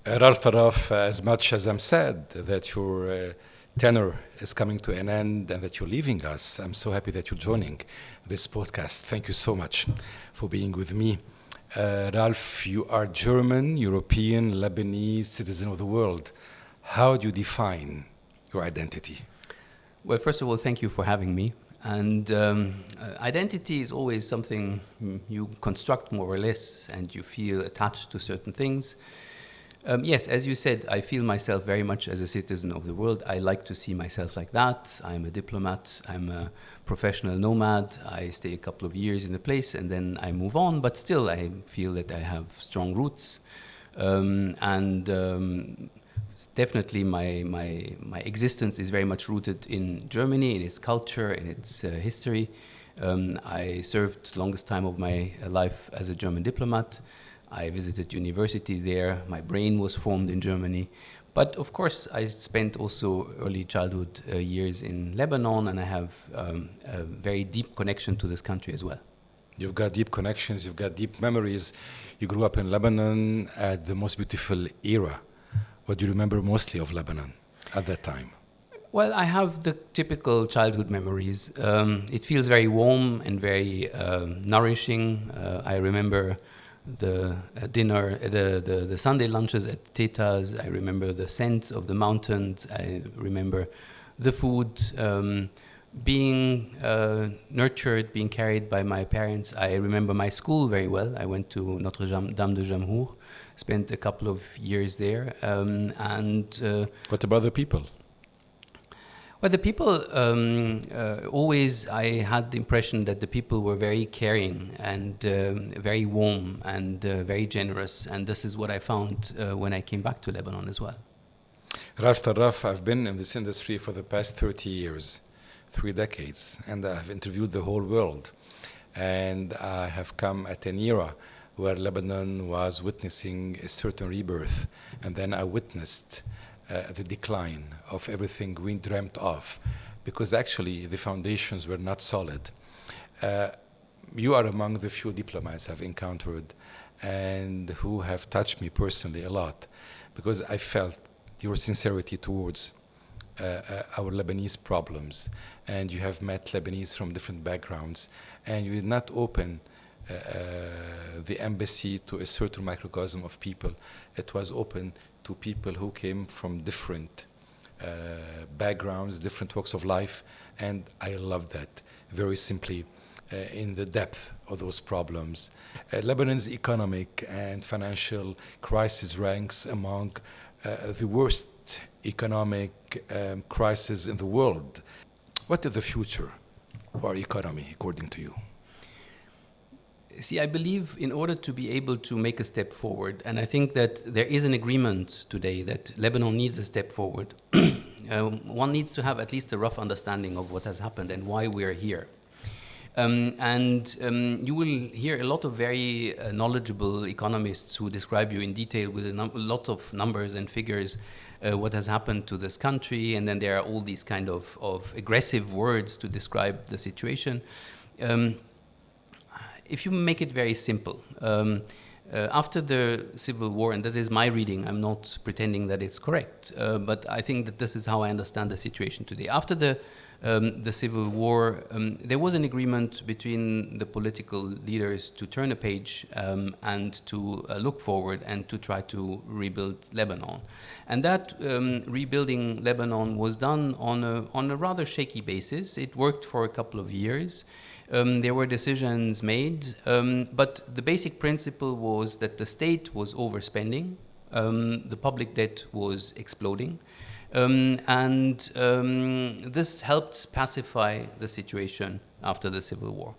Ralph Tarraf, as much as I'm sad that your tenure is coming to an end and that you're leaving us, I'm so happy that you're joining this podcast. Thank you so much for being with me. Ralph, you are German, European, Lebanese citizen of the world. How do you define your identity? Well, first of all, thank you for having me. And identity is always something you construct more or less, and you feel attached to certain things. Yes, as you said, I feel myself very much as a citizen of the world. I like to see myself like that. I'm a diplomat. I'm a professional nomad. I stay a couple of years in a place and then I move on. But still, I feel that I have strong roots. Definitely my existence is very much rooted in Germany, in its culture, in its history. I served the longest time of my life as a German diplomat. I visited university there. My brain was formed in Germany. But of course, I spent also early childhood years in Lebanon, and I have a very deep connection to this country as well. You've got deep connections, you've got deep memories. You grew up in Lebanon at the most beautiful era. What do you remember mostly of Lebanon at that time? Well, I have the typical childhood memories. It feels very warm and very nourishing. I remember the dinner, the Sunday lunches at Teta's. I remember the scents of the mountains. I remember the food, being nurtured, being carried by my parents. I remember my school very well. I went to Notre Dame de Jamhour, spent a couple of years there. What about the people? Well, the people, always I had the impression that the people were very caring and very warm and very generous. And this is what I found when I came back to Lebanon as well. Ralph Tarraf, I've been in this industry for the past 30 years, 3 decades, and I've interviewed the whole world. And I have come at an era where Lebanon was witnessing a certain rebirth. And then I witnessed the decline of everything we dreamt of, because actually the foundations were not solid. You are among the few diplomats I've encountered and who have touched me personally a lot, because I felt your sincerity towards our Lebanese problems, and you have met Lebanese from different backgrounds, and you did not open the embassy to a certain microcosm of people. It was open to people who came from different backgrounds, different walks of life, and I love that very simply in the depth of those problems. Lebanon's economic and financial crisis ranks among the worst economic crisis in the world. What is the future for our economy, according to you? See, I believe in order to be able to make a step forward, and I think that there is an agreement today that Lebanon needs a step forward, one needs to have at least a rough understanding of what has happened and why we are here. You will hear a lot of very knowledgeable economists who describe you in detail with a lot of numbers and figures what has happened to this country, and then there are all these kind of aggressive words to describe the situation. If you make it very simple, after the Civil War, and that is my reading, I'm not pretending that it's correct, but I think that this is how I understand the situation today. After the Civil War, there was an agreement between the political leaders to turn a page and to look forward and to try to rebuild Lebanon. And that rebuilding Lebanon was done on a rather shaky basis. It worked for a couple of years. There were decisions made, but the basic principle was that the state was overspending, the public debt was exploding, this helped pacify the situation after the Civil War.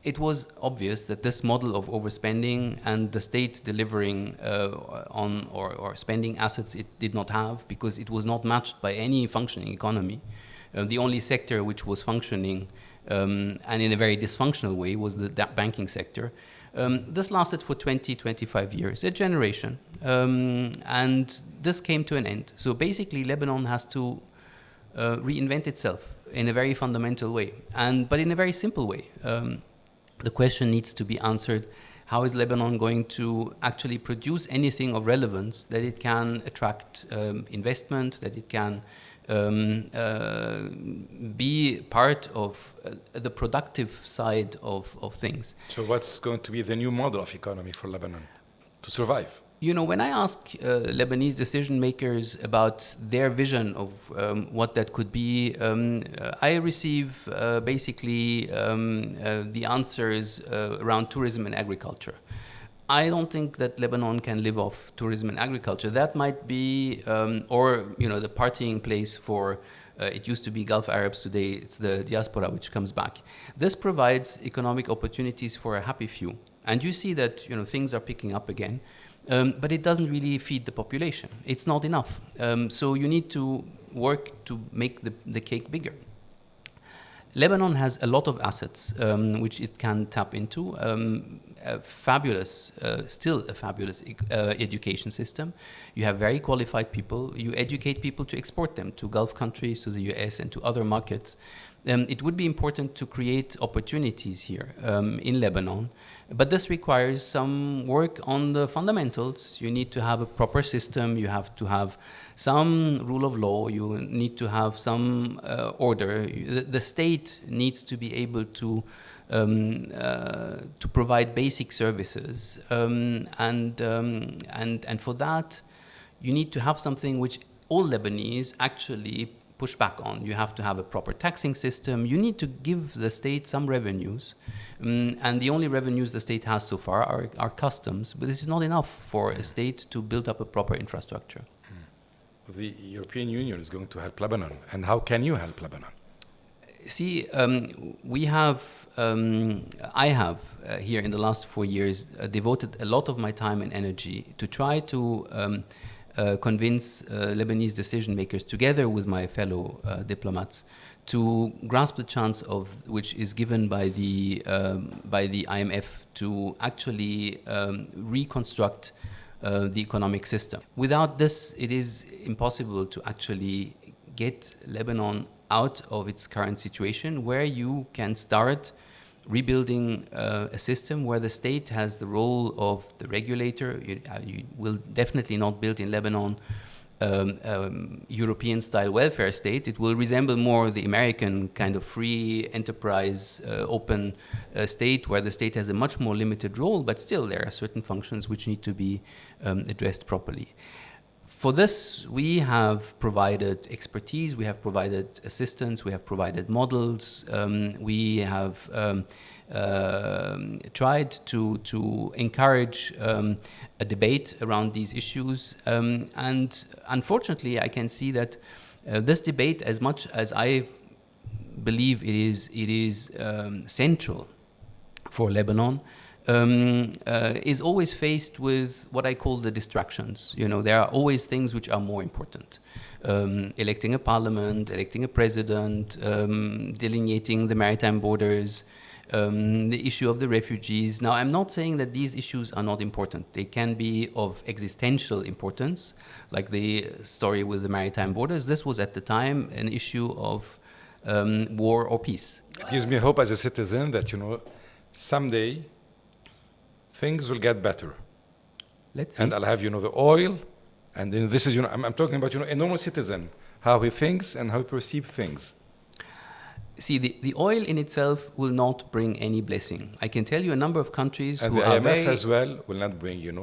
It was obvious that this model of overspending and the state delivering on or spending assets it did not have, because it was not matched by any functioning economy. The only sector which was functioning and in a very dysfunctional way was the banking sector. This lasted for 20, 25 years, a generation, and this came to an end. So basically Lebanon has to reinvent itself in a very fundamental way, but in a very simple way. The question needs to be answered: How is Lebanon going to actually produce anything of relevance that it can attract investment, that it can be part of the productive side of things? So what's going to be the new model of economy for Lebanon to survive? You know, when I ask Lebanese decision makers about their vision of what that could be, I receive basically the answers around tourism and agriculture. I don't think that Lebanon can live off tourism and agriculture. That might be, or you know, the partying place for. It used to be Gulf Arabs. Today, it's the diaspora which comes back. This provides economic opportunities for a happy few, and you see that things are picking up again. But it doesn't really feed the population. It's not enough. So you need to work to make the cake bigger. Lebanon has a lot of assets which it can tap into. Still a fabulous education system. You have very qualified people. You educate people to export them to Gulf countries, to the US, and to other markets. It would be important to create opportunities here in Lebanon, but this requires some work on the fundamentals. You need to have a proper system, you have to have some rule of law, you need to have some order. The state needs to be able to provide basic services, and for that you need to have something which all Lebanese actually push back on. You have to have a proper taxing system. You need to give the state some revenues. And the only revenues the state has so far are customs. But this is not enough for a state to build up a proper infrastructure. The European Union is going to help Lebanon. And how can you help Lebanon? See, I have here in the last 4 years devoted a lot of my time and energy to try to convince Lebanese decision makers, together with my fellow diplomats, to grasp the chance of which is given by the IMF to actually reconstruct the economic system. Without this, it is impossible to actually get Lebanon out of its current situation, where you can start rebuilding a system where the state has the role of the regulator. You will definitely not build in Lebanon European-style welfare state. It will resemble more the American kind of free enterprise, open state, where the state has a much more limited role, but still there are certain functions which need to be addressed properly. For this, we have provided expertise, we have provided assistance, we have provided models, we have tried to encourage a debate around these issues. And unfortunately, I can see that this debate, as much as I believe it is central for Lebanon, is always faced with what I call the distractions. There are always things which are more important. Electing a parliament, electing a president, delineating the maritime borders, the issue of the refugees. Now, I'm not saying that these issues are not important. They can be of existential importance, like the story with the maritime borders. This was at the time an issue of war or peace. It gives me hope as a citizen that, someday things will get better. Let's see. And I'll have, the oil, and then this is, I'm talking about, a normal citizen, how he thinks and how he perceives things. See, the oil in itself will not bring any blessing. I can tell you a number of countries and who the are IMF as well will not bring, it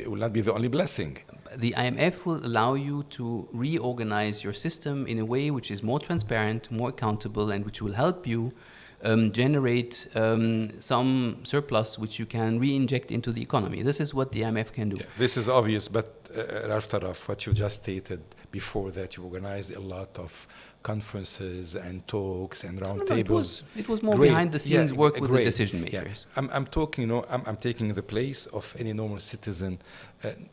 will not be the only blessing. The IMF will allow you to reorganize your system in a way which is more transparent, more accountable, and which will help you generate some surplus which you can re-inject into the economy. This is what the IMF can do. Yeah, this is obvious, but Tarraf, what you just stated before, that you organized a lot of conferences and talks and roundtables. It was more behind the scenes work with the decision makers. Yeah. I'm talking, I'm taking the place of any normal citizen.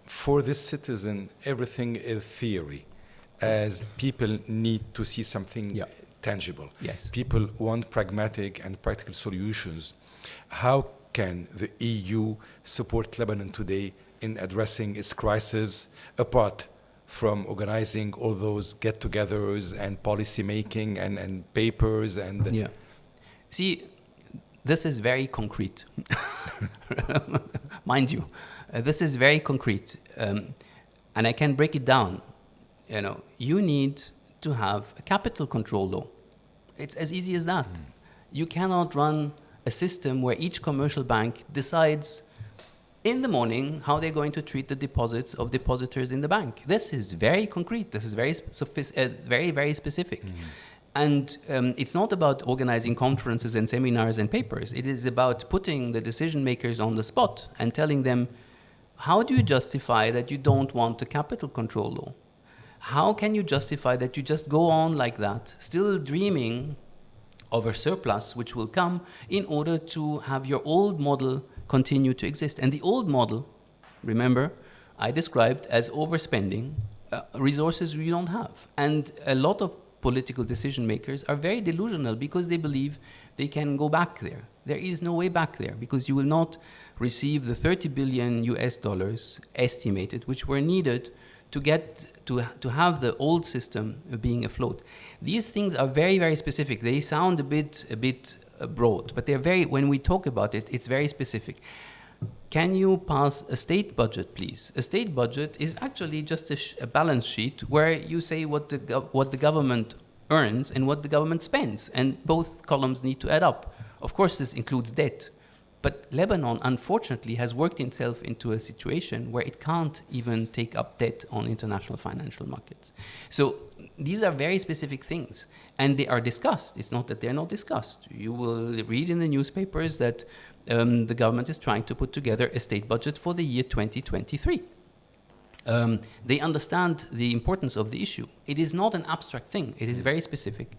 For this citizen, everything is theory, as people need to see something tangible. Yes. People want pragmatic and practical solutions. How can the EU support Lebanon today in addressing its crisis, apart from organizing all those get-togethers and policy making and papers and... Yeah. See, This is very concrete. Mind you, this is very concrete. And I can break it down. You need to have a capital control law. It's as easy as that. You cannot run a system where each commercial bank decides in the morning how they're going to treat the deposits of depositors in the bank. This is very concrete. This is very, very specific. And it's not about organizing conferences and seminars and papers. It is about putting the decision makers on the spot and telling them, how do you justify that you don't want a capital control law? How can you justify that you just go on like that, still dreaming of a surplus which will come in order to have your old model continue to exist? And the old model, remember, I described as overspending resources we don't have. And a lot of political decision makers are very delusional because they believe they can go back there. There is no way back there because you will not receive the 30 billion US dollars estimated, which were needed to get to have the old system being afloat. These things are very, very specific. They sound a bit broad, but they're very, when we talk about it, it's very specific. Can you pass a state budget, please? A state budget is actually just a balance sheet where you say what the government earns and what the government spends, and both columns need to add up. Of course, this includes debt. But Lebanon, unfortunately, has worked itself into a situation where it can't even take up debt on international financial markets. So these are very specific things, and they are discussed. It's not that they're not discussed. You will read in the newspapers that the government is trying to put together a state budget for the year 2023. They understand the importance of the issue. It is not an abstract thing. It is very specific.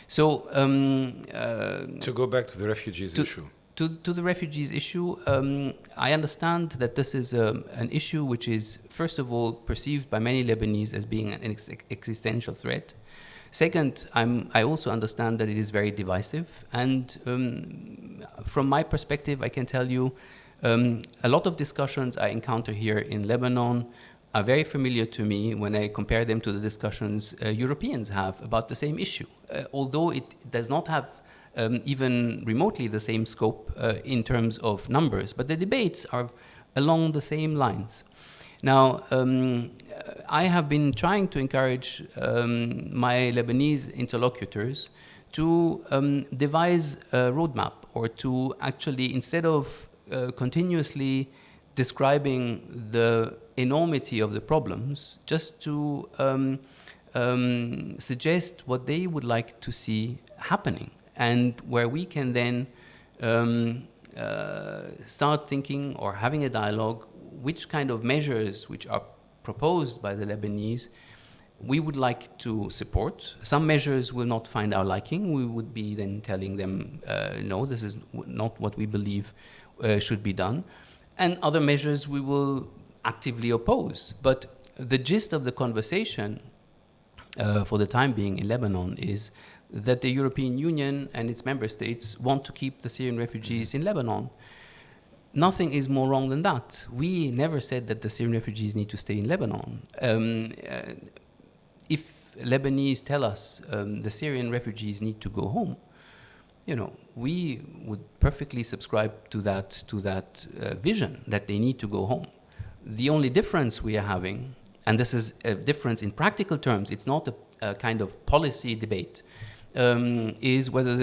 So to go back to the refugees issue. To the refugees issue, I understand that this is an issue which is, first of all, perceived by many Lebanese as being an existential threat. Second, I also understand that it is very divisive. And from my perspective, I can tell you a lot of discussions I encounter here in Lebanon are very familiar to me when I compare them to the discussions Europeans have about the same issue, although it does not have even remotely the same scope in terms of numbers, but the debates are along the same lines. Now, I have been trying to encourage my Lebanese interlocutors to devise a roadmap, or to actually, instead of continuously describing the enormity of the problems, just to suggest what they would like to see happening, and where we can then start thinking or having a dialogue which kind of measures which are proposed by the Lebanese we would like to support. Some measures will not find our liking. We would be then telling them, no, this is not what we believe should be done. And other measures we will actively oppose. But the gist of the conversation for the time being in Lebanon is that the European Union and its member states want to keep the Syrian refugees in Lebanon. Nothing is more wrong than that. We never said that the Syrian refugees need to stay in Lebanon. If Lebanese tell us the Syrian refugees need to go home, we would perfectly subscribe to that vision that they need to go home. The only difference we are having, and this is a difference in practical terms, it's not a kind of policy debate, is whether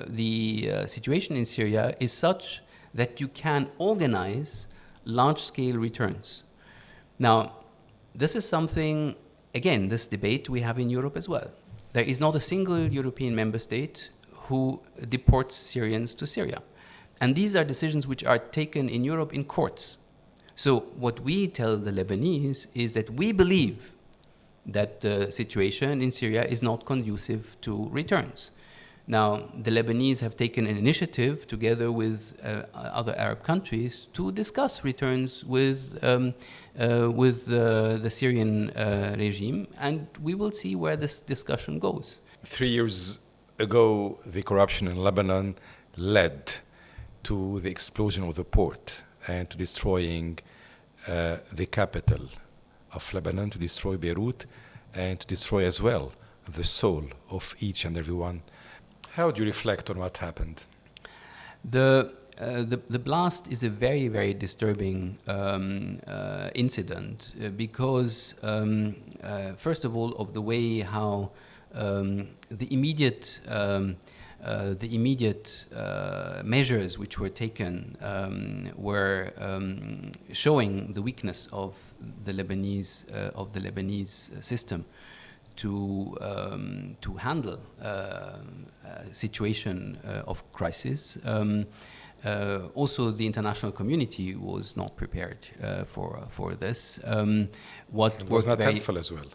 the situation in Syria is such that you can organize large-scale returns. Now, this is something, again, this debate we have in Europe as well. There is not a single European member state who deports Syrians to Syria. And these are decisions which are taken in Europe in courts. So what we tell the Lebanese is that we believe that the situation in Syria is not conducive to returns. Now, the Lebanese have taken an initiative together with other Arab countries to discuss returns with the Syrian regime, and we will see where this discussion goes. 3 years ago, the corruption in Lebanon led to the explosion of the port and to destroying the capital of Lebanon, to destroy Beirut, and to destroy as well the soul of each and every one. How do you reflect on what happened? The blast is a very, very disturbing incident because, first of all, of the way how the immediate measures which were taken were showing the weakness of the Lebanese system to handle a situation of crisis. Also, the international community was not prepared for this. It was not helpful as well.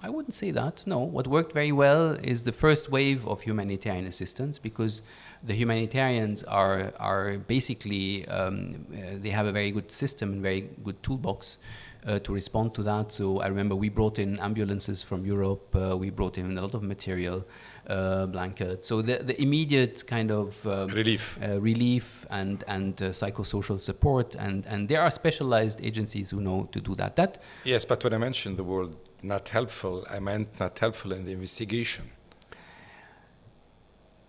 I wouldn't say that, no. What worked very well is the first wave of humanitarian assistance, because the humanitarians are basically, they have a very good system and very good toolbox to respond to that. So I remember we brought in ambulances from Europe, we brought in a lot of material, blankets. So the immediate kind of relief and psychosocial support, and there are specialized agencies who know to do that. Yes, but when I mentioned the word not helpful, I meant not helpful in the investigation.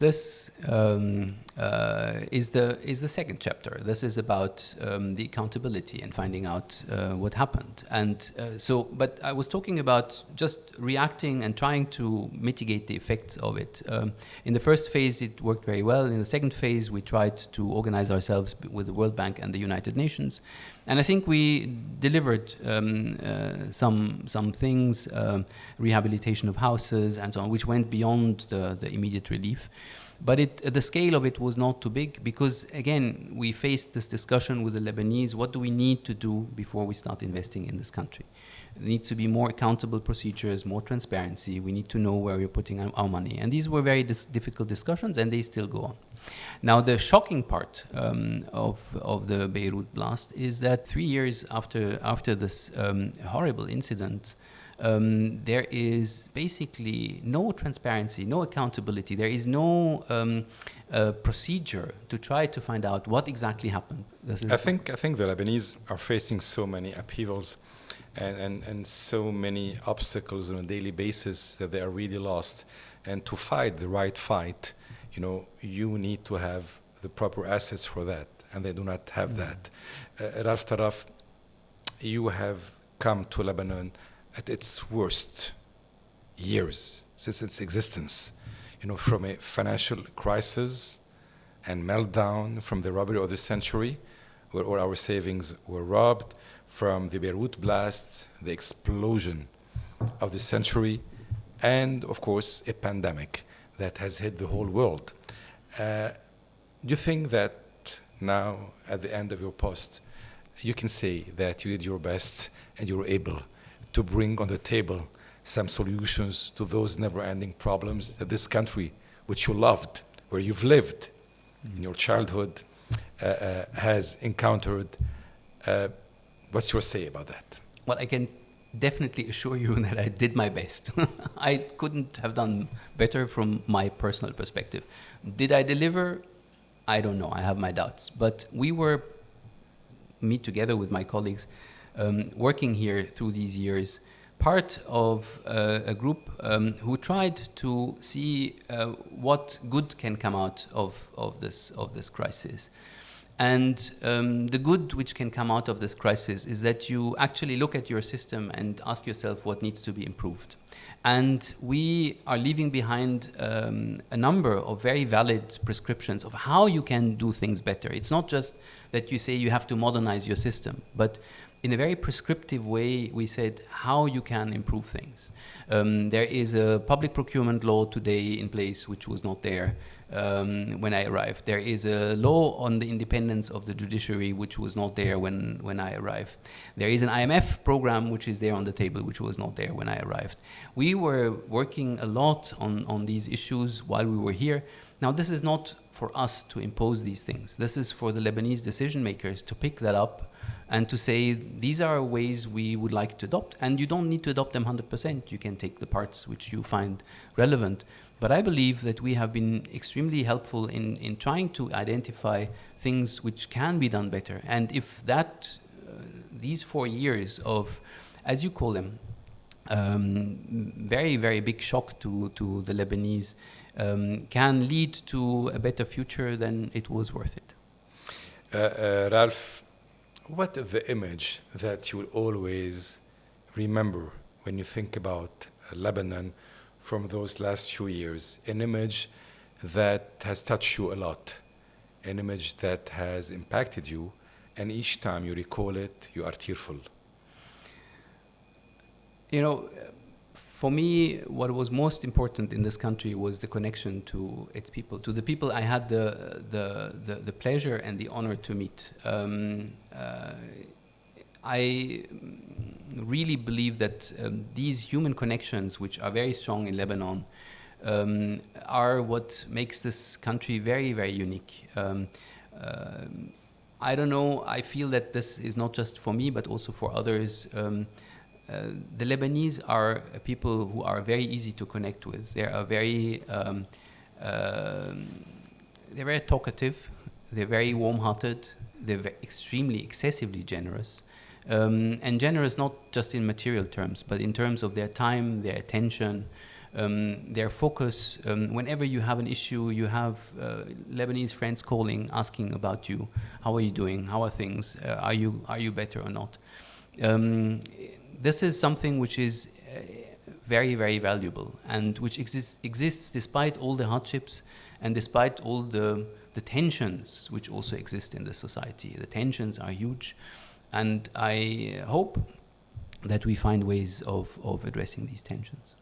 This is the second chapter. This is about the accountability and finding out what happened. And but I was talking about just reacting and trying to mitigate the effects of it. In the first phase, it worked very well. In the second phase, we tried to organize ourselves with the World Bank and the United Nations. And I think we delivered some things, rehabilitation of houses and so on, which went beyond the immediate relief. But the scale of it was not too big because, again, we faced this discussion with the Lebanese. What do we need to do before we start investing in this country? There needs to be more accountable procedures, more transparency. We need to know where we're putting our money. And these were very difficult discussions, and they still go on. Now, the shocking part of the Beirut blast is that 3 years after this horrible incident, there is basically no transparency, no accountability. There is no procedure to try to find out what exactly happened. I think the Lebanese are facing so many upheavals and so many obstacles on a daily basis that they are really lost. And to fight the right fight, you need to have the proper assets for that, and they do not have that. Ralph Tarraf, you have come to Lebanon at its worst years since its existence, from a financial crisis and meltdown, from the robbery of the century, where all our savings were robbed, from the Beirut blast, the explosion of the century, and of course a pandemic that has hit the whole world. Do you think that now, at the end of your post, you can say that you did your best and you were able to bring on the table some solutions to those never-ending problems that this country, which you loved, where you've lived in your childhood, has encountered? What's your say about that? Well, I can definitely assure you that I did my best. I couldn't have done better from my personal perspective. Did I deliver? I don't know. I have my doubts. But we were, me together with my colleagues, working here through these years, part of a group who tried to see what good can come out of this crisis. And the good which can come out of this crisis is that you actually look at your system and ask yourself what needs to be improved. And we are leaving behind a number of very valid prescriptions of how you can do things better. It's not just that you say you have to modernize your system, but in a very prescriptive way, we said how you can improve things. There is a public procurement law today in place which was not there when I arrived. There is a law on the independence of the judiciary which was not there when I arrived. There is an IMF program which is there on the table which was not there when I arrived. We were working a lot on these issues while we were here. Now, this is not for us to impose these things. This is for the Lebanese decision makers to pick that up and to say, these are ways we would like to adopt. And you don't need to adopt them 100%. You can take the parts which you find relevant. But I believe that we have been extremely helpful in trying to identify things which can be done better. And if that, these 4 years of, as you call them, very, very big shock to the Lebanese can lead to a better future, then it was worth it. Ralph, what is the image that you will always remember when you think about Lebanon from those last few years? An image that has touched you a lot, an image that has impacted you, and each time you recall it, you are tearful. You know, for me, what was most important in this country was the connection to its people, to the people I had the pleasure and the honor to meet. I really believe that these human connections, which are very strong in Lebanon, are what makes this country very, very unique. I don't know, I feel that this is not just for me, but also for others. The Lebanese are people who are very easy to connect with. They are they're very talkative. They're very warm-hearted. They're extremely, excessively generous, and generous not just in material terms, but in terms of their time, their attention, their focus. Whenever you have an issue, you have Lebanese friends calling, asking about you. How are you doing? How are things? Are you better or not? This is something which is very, very valuable, and which exists despite all the hardships and despite all the tensions which also exist in the society. The tensions are huge, and I hope that we find ways of addressing these tensions.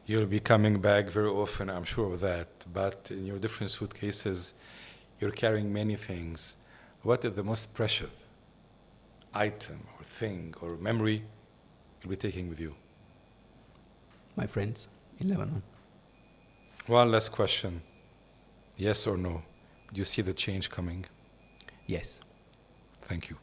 You'll be coming back very often, I'm sure of that, but in your different suitcases, you're carrying many things. What is the most precious item or thing or memory you'll be taking with you? My friends in Lebanon. One last question. Yes or no? Do you see the change coming? Yes. Thank you.